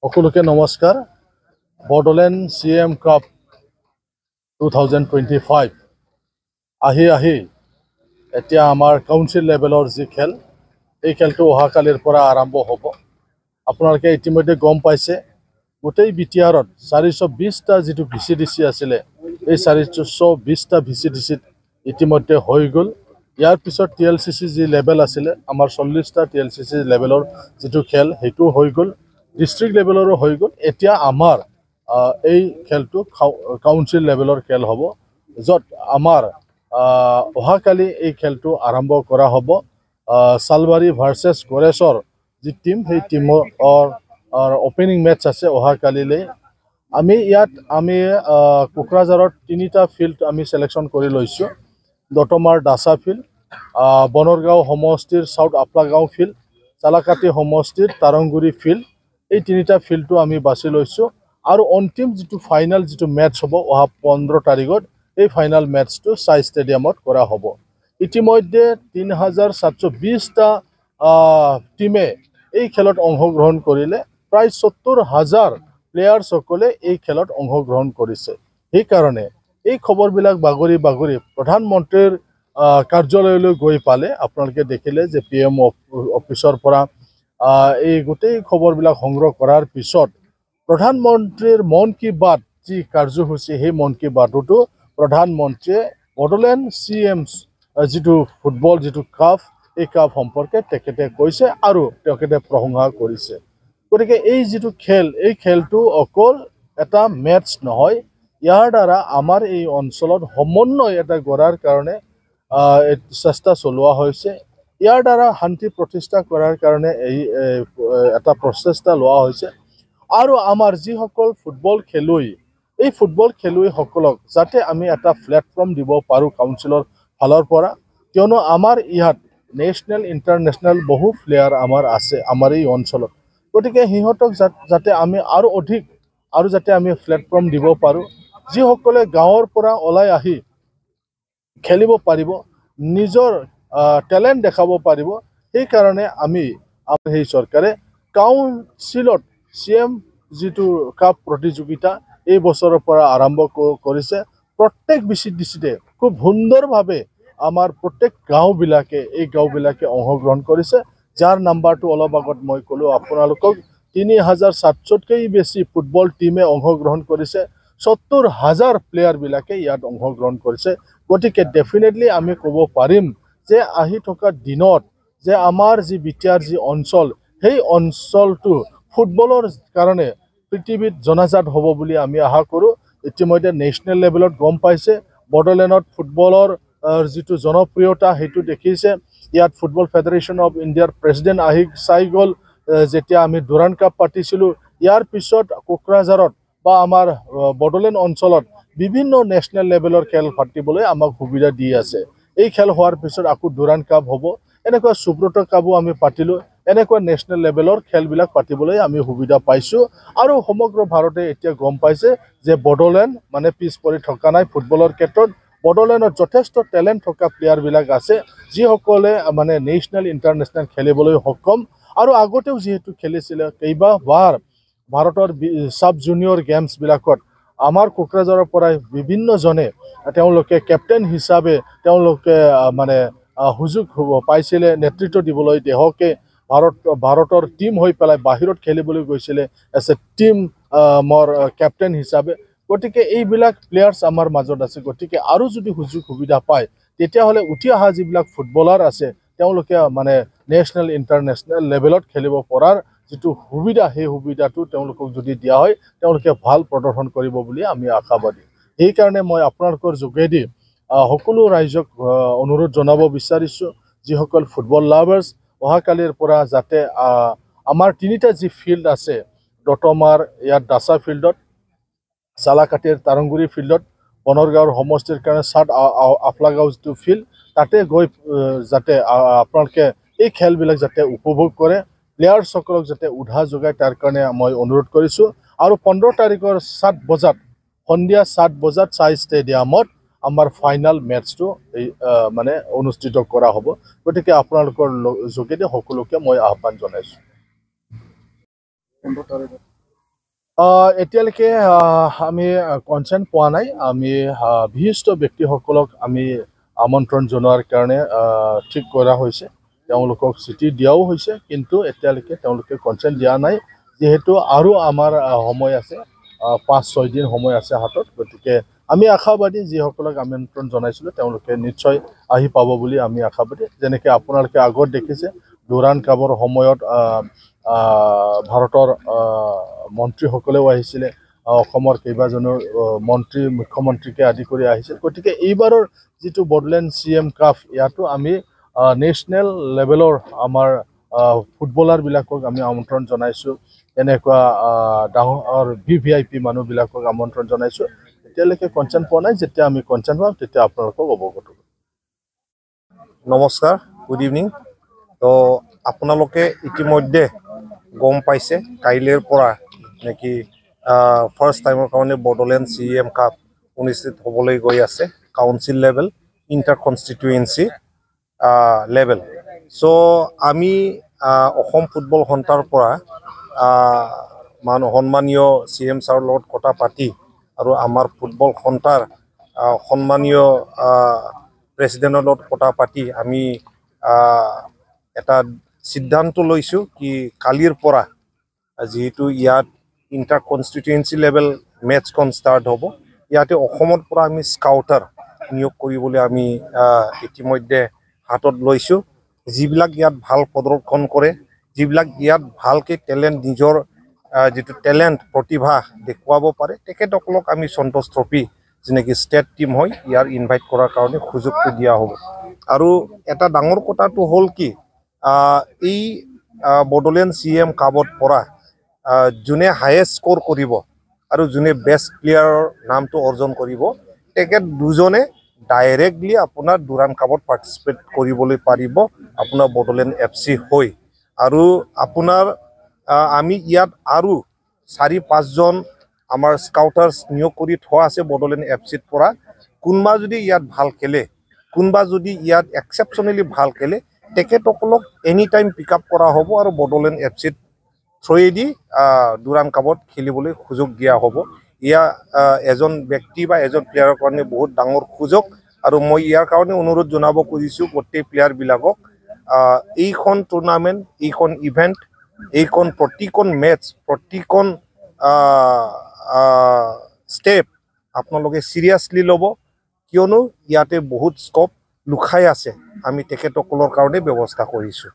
সকলোকে নমস্কাৰ। Bodoland CM cup 2025 আহি এতিয়া আমাৰ কাউন্সিল লেভেলৰ যি খেল, এই খেলটো অহাকালিৰ পৰা আৰম্ভ হ'ব। আপোনালোকে ইতিমধ্যে গম পাইছে, গোটেই BTRত 420টা যিটো VCDC আছিলে, এই 420টা VCDCত ইতিমধ্যে হৈ গ'ল। ইয়াৰ পিছত TLCC যি লেভেল আছিলে, আমাৰ 40টা TLCC লেভেলৰ যিটো খেল, সেইটো হৈ গ'ল। ডিষ্ট্ৰিক্ট লেভেলৰো হৈ গ'ল। এতিয়া আমাৰ এই খেলটো কাউন্সিল লেভেলৰ খেল হ'ব, য'ত আমাৰ অহাকালি এই খেলটো আৰম্ভ কৰা হ'ব। চালবাৰী ভাৰ্চেছ গড়েশ্বৰ যি টিম, সেই টিমৰ অপেনিং মেটচ আছে অহাকালিলৈ। আমি কোকৰাঝাৰত 3টা ফিল্ড আমি চিলেকশ্যন কৰি লৈছোঁ। দতমাৰ দাসা ফিল্ড, বনৰগাঁও সমষ্টিৰ চাউথ আপলাগাঁও ফিল্ড, চালাকাটি সমষ্টিৰ তাৰংগুৰি ফিল্ড, এই 3টা ফিল্ডটো আমি বাছি লৈছোঁ। আৰু অন্তিম যিটো ফাইনেল যিটো মেটচ হ'ব অহা 15 তাৰিখত, এই ফাইনেল মেটচটো চাই ষ্টেডিয়ামত কৰা হ'ব। ইতিমধ্যে 3720টা টিমে এই খেলত অংশগ্ৰহণ কৰিলে। প্ৰায় 70,000 প্লেয়াৰ্ছসকলে এই খেলত অংশগ্ৰহণ কৰিছে। সেইকাৰণে এই খবৰবিলাক বাগৰি প্ৰধানমন্ত্ৰীৰ কাৰ্যালয়লৈ গৈ পালে আপোনালোকে দেখিলে যে PM অফিচৰ পৰা এই গোটেই খবৰবিলাক সংগ্ৰহ কৰাৰ পিছত প্ৰধানমন্ত্ৰীৰ মন কী বাত যি কাৰ্যসূচী, সেই মন কী বাততো প্ৰধানমন্ত্ৰীয়ে বড়োলেণ্ড CM যিটো ফুটবল যিটো কাপ, এই কাপ সম্পৰ্কে তেখেতে কৈছে আৰু তেখেতে প্ৰশংসা কৰিছে। গতিকে এই যিটো খেল, এই খেলটো অকল এটা মেটচ নহয়, ইয়াৰ দ্বাৰা আমাৰ এই অঞ্চলত সমন্বয় এটা গঢ়াৰ কাৰণে চেষ্টা চলোৱা হৈছে। ইয়াৰ দ্বাৰা শান্তি প্ৰতিষ্ঠা কৰাৰ কাৰণে এটা প্ৰচেষ্টা লোৱা হৈছে। আৰু আমাৰ যিসকল ফুটবল খেলুৱৈ, এই ফুটবল খেলুৱৈসকলক যাতে আমি এটা প্লেটফৰ্ম দিব পাৰোঁ কাউন্সিলৰ ফালৰ পৰা, কিয়নো আমাৰ ইয়াত নেশ্যনেল ইণ্টাৰনেশ্যনেল বহু প্লেয়াৰ আমাৰ আছে আমাৰ এই অঞ্চলত। গতিকে সিহঁতক যাতে আমি আৰু যাতে আমি প্লেটফৰ্ম দিব পাৰোঁ, যিসকলে গাঁৱৰ পৰা ওলাই আহি খেলিব পাৰিব, নিজৰ টেলেণ্ট দেখাব পাৰিব। সেইকাৰণে আমাৰ সেই চৰকাৰে কাউন্সিলত CM যিটো কাপ প্ৰতিযোগিতা এই বছৰৰ পৰা আৰম্ভ কৰিছে। প্ৰত্যেক BCDCতে খুব সুন্দৰভাৱে আমাৰ প্ৰত্যেক গাঁওবিলাকে অংশগ্ৰহণ কৰিছে, যাৰ নাম্বাৰটো অলপ আগত মই ক'লোঁ আপোনালোকক। 3700তকৈ বেছি ফুটবল টিমে অংশগ্ৰহণ কৰিছে, 70,000 প্লেয়াৰবিলাকে ইয়াত অংশগ্ৰহণ কৰিছে। গতিকে ডেফিনেটলি আমি ক'ব পাৰিম যে আহি থকা দিনত যে আমাৰ যি BTR যি অঞ্চল, সেই অঞ্চলটো ফুটবলৰ কাৰণে পৃথিৱীত জনাজাত হ'ব বুলি আমি আশা কৰোঁ। ইতিমধ্যে নেশ্যনেল লেভেলত গম পাইছে, বড়োলেণ্ডত ফুটবলৰ যিটো জনপ্ৰিয়তা সেইটো দেখিছে। ইয়াত ফুটবল ফেডাৰেশ্যন অফ ইণ্ডিয়াৰ প্ৰেছিডেণ্ট চাই গ'ল যেতিয়া আমি ডুৰাণ্ড কাপ পাতিছিলোঁ। ইয়াৰ পিছত কোকৰাঝাৰত বা আমাৰ বড়োলেণ্ড অঞ্চলত বিভিন্ন নেশ্যনেল লেভেলৰ খেল পাতিবলৈ আমাক সুবিধা দি আছে। এই খেল হোৱাৰ পিছত আকৌ ডুৰাণ্ড কাপ হ'ব, এনেকুৱা সুব্ৰত কাপো আমি পাতিলোঁ। এনেকুৱা নেশ্যনেল লেভেলৰ খেলবিলাক পাতিবলৈ আমি সুবিধা পাইছোঁ। আৰু সমগ্ৰ ভাৰতে এতিয়া গম পাইছে যে বড়োলেণ্ড মানে পিছ পৰি থকা নাই ফুটবলৰ ক্ষেত্ৰত। বড়োলেণ্ডত যথেষ্ট টেলেণ্ট থকা প্লেয়াৰবিলাক আছে, যিসকলে মানে নেশ্যনেল ইণ্টাৰনেশ্যনেল খেলিবলৈ সক্ষম। আৰু আগতেও যিহেতু খেলিছিলে কেইবাবাৰ ভাৰতৰ চাব জুনিয়ৰ গেমছবিলাকত আমাৰ কোকৰাঝাৰৰ পৰাই বিভিন্নজনে তেওঁলোকে কেপ্টেইন হিচাপে তেওঁলোকে মানে সুযোগ পাইছিলে নেতৃত্ব দিবলৈ। দেশকে ভাৰতৰ টিম হৈ পেলাই বাহিৰত খেলিবলৈ গৈছিলে এজ এ টিম কেপ্টেইন হিচাপে। গতিকে এইবিলাক প্লেয়াৰ্ছ আমাৰ মাজত আছে। গতিকে আৰু যদি সুযোগ সুবিধা পায়, তেতিয়াহ'লে উঠি অহা যিবিলাক ফুটবলাৰ আছে, তেওঁলোকে মানে নেশ্যনেল ইণ্টাৰনেশ্যনেল লেভেলত খেলিব পৰাৰ যিটো সুবিধা, সেই সুবিধাটো তেওঁলোকক যদি দিয়া হয়, তেওঁলোকে ভাল প্ৰদৰ্শন কৰিব বুলি আমি আশাবাদী। সেইকাৰণে মই আপোনালোকৰ যোগেদি সকলো ৰাইজক অনুৰোধ জনাব বিচাৰিছোঁ, যিসকল ফুটবল লাভাৰ্ছ, অহাকালিৰ পৰা যাতে আমাৰ 3টা যি ফিল্ড আছে, দতমাৰ ইয়াত দাসা ফিল্ডত, চালাকাটিৰ তাৰংগুৰি ফিল্ডত, বনৰগাঁৱৰ সমষ্টিৰ কাৰণে চাউথ আপলাগাঁও যিটো ফিল্ড, তাতে গৈ যাতে আপোনালোকে এই খেলবিলাক যাতে উপভোগ কৰে, প্লেয়াৰ্ছসকলক যাতে উৎসাহ যোগায়, তাৰ কাৰণে মই অনুৰোধ কৰিছোঁ। আৰু 15 তাৰিখৰ 7 বজাত, সন্ধিয়া 7 বজাত চাই ষ্টেডিয়ামত আমাৰ ফাইনেল মেটচটো মানে অনুষ্ঠিত কৰা হ'ব। গতিকে আপোনালোকৰ যোগেদি সকলোকে মই আহ্বান জনাইছোঁ। এতিয়ালৈকে আমি কনচেণ্ট পোৱা নাই আমি বিশিষ্ট ব্যক্তিসকলক আমি আমন্ত্ৰণ জনোৱাৰ কাৰণে ঠিক কৰা হৈছে তেওঁলোকক চিঠি দিয়াও হৈছে কিন্তু এতিয়ালৈকে তেওঁলোকে কনচেণ্ট দিয়া নাই যেহেতু আৰু আমাৰ সময় আছে 5-6 দিন সময় আছে হাতত গতিকে আমি আশাবাদী যিসকলক আমন্ত্ৰণ জনাইছিলোঁ তেওঁলোকে নিশ্চয় আহি পাব বুলি আমি আশাবাদী যেনেকৈ আপোনালোকে আগত দেখিছে ডুৰাণ্ড কাপৰ সময়ত ভাৰতৰ মন্ত্ৰীসকলেও আহিছিলে অসমৰ কেইবাজনো মন্ত্ৰী মুখ্যমন্ত্ৰীকে আদি কৰি আহিছিল গতিকে এইবাৰৰ যিটো বড়োলেণ্ড CM কাপ ইয়াতো আমি নেশ্যনেল লেভেলৰ আমাৰ ফুটবলাৰবিলাকক আমি আমন্ত্ৰণ জনাইছোঁ এনেকুৱা ডাঙৰ VVIP মানুহবিলাকক আমন্ত্ৰণ জনাইছোঁ এতিয়ালৈকে কনচেণ্ট পোৱা নাই যেতিয়া আমি কনচেণ্ট পাম তেতিয়া আপোনালোকক অৱগত কৰিম নমস্কাৰ গুড ইভিনিং তো আপোনালোকে ইতিমধ্যে গম পাইছে কাইলৈৰ পৰা নেকি ফাৰ্ষ্ট টাইমৰ কাৰণে বড়োলেণ্ড CM কাপ অনুষ্ঠিত হ'বলৈ গৈ আছে council level inter constituency level so' আমি অসম ফুটবল সন্থাৰ পৰা সন্মানীয় CM ছাৰৰ লগত কথা পাতি আৰু আমাৰ ফুটবল সন্থাৰ সন্মানীয় প্ৰেচিডেণ্টৰ লগত কথা পাতি আমি এটা সিদ্ধান্ত লৈছোঁ কি কালিৰ পৰা যেহেতু ইয়াত ইণ্টাৰ কনষ্টিটুৱেঞ্চি লেভেল মেটচখন ষ্টাৰ্ট হ'ব ইয়াতে অসমৰ পৰা আমি স্কাউটাৰ নিয়োগ কৰিবলৈ আমি ইতিমধ্যে হাতত লৈছোঁ যিবিলাক ইয়াত ভাল প্ৰদৰ্শন কৰে যিবিলাক ইয়াত ভালকৈ টেলেণ্ট নিজৰ যিটো টেলেণ্ট প্ৰতিভা দেখুৱাব পাৰে তেখেতসকলক আমি সন্তোষ ট্ৰফি যেনেকৈ ষ্টেট টিম হয় ইয়াৰ ইনভাইট কৰাৰ কাৰণে সুযোগটো দিয়া হ'ব আৰু এটা ডাঙৰ কথাটো হ'ল কি এই বড়োলেণ্ড CM কাপত পৰা যোনে হায়েষ্ট স্ক'ৰ কৰিব আৰু যোনে বেষ্ট প্লেয়াৰৰ নামটো অৰ্জন কৰিব তেখেত দুজনে ডাইৰেক্টলি আপোনাৰ ডুৰাণ্ড কাপত পাৰ্টিচিপেট কৰিবলৈ পাৰিব আপোনাৰ বড়োলেণ্ড FC হৈ আৰু আপোনাৰ আমি ইয়াত আৰু 4-5 জন আমাৰ স্কাউটাৰ্ছ নিয়োগ কৰি থোৱা আছে বড়োলেণ্ড FCৰ পৰা কোনোবা যদি ইয়াত ভাল খেলে কোনোবা যদি ইয়াত এক্সেপশ্যনেলি ভাল খেলে তেখেতসকলক এনি টাইম পিক আপ কৰা হ'ব আৰু বড়োলেণ্ড FCৰ থ্ৰুৱেদি ডুৰাণ্ড কাপত খেলিবলৈ সুযোগ দিয়া হ'ব ইয়া এজন ব্যক্তি বা এজন প্লেয়াৰৰ কাৰণে বহুত ডাঙৰ সুযোগ আৰু মই ইয়াৰ কাৰণে অনুৰোধ জনাব খুজিছোঁ গোটেই প্লেয়াৰবিলাকক এইখন টুৰ্ণামেণ্ট এইখন ইভেণ্ট এইখন প্ৰতিখন মেটচ প্ৰতিখন ষ্টেপ আপোনালোকে চিৰিয়াছলি ল'ব কিয়নো ইয়াতে বহুত স্কোপ লুকাই আছে আমি তেখেতসকলৰ কাৰণে ব্যৱস্থা কৰিছোঁ